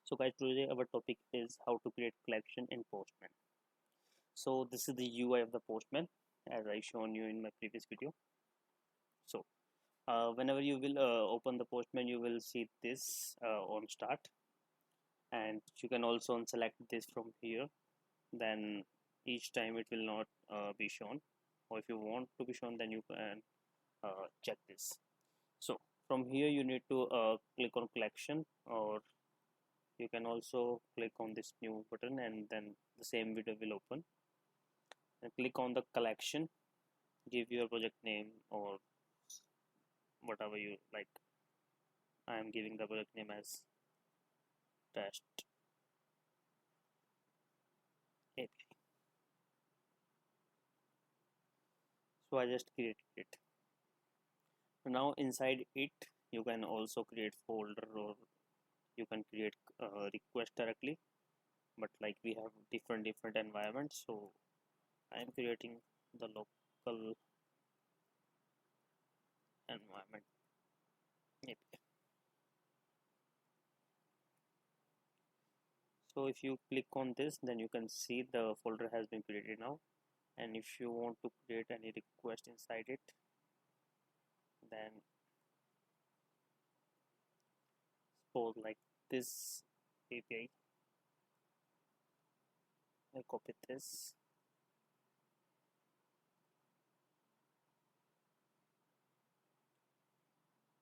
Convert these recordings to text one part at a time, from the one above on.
So guys, today our topic is how to create collection in Postman. So this is the UI of the Postman as I shown you in my previous video. So whenever you will open the Postman, you will see this on start, and you can also unselect this from here. Then each time it will not be shown, or if you want to be shown, then you can check this. So from here you need to click on collection, or you can also click on this new button and then the same video will open, and click on the collection, give your project name or whatever you like. I am giving the project name as test API. So I just created it. Now inside it you can also create folder, or you can create request directly, but like we have different environments, so I am creating the local environment API. So if you click on this, then you can see the folder has been created now, and if you want to create any request inside it, then suppose like this API, I copy this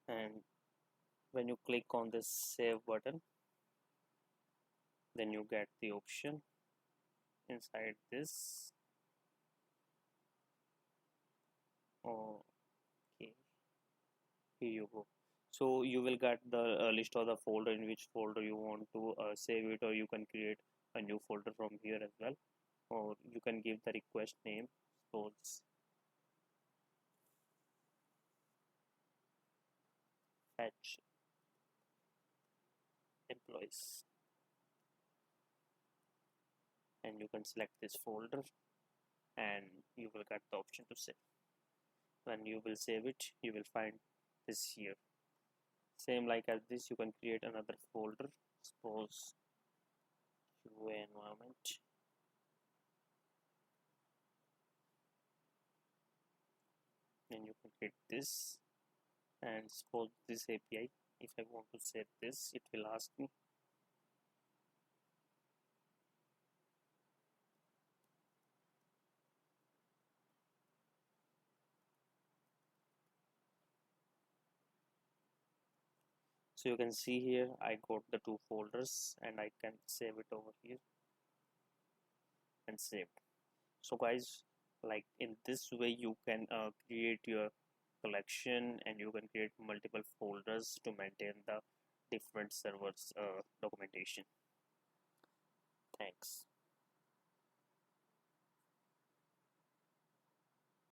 and when you click on this save button, then you get the option inside this. Okay, here you go. So you will get the list of the folder in which folder you want to save it, or you can create a new folder from here as well, or you can give the request name. Suppose fetch employees, and you can select this folder and you will get the option to save. When you will save it, you will find this here. Same like as this, you can create another folder. Suppose QA environment, and you can create this, and suppose this API, if I want to save this, it will ask me. So you can see here I got the two folders and I can save it over here and save. So guys, like in this way you can create your collection, and you can create multiple folders to maintain the different servers documentation. Thanks.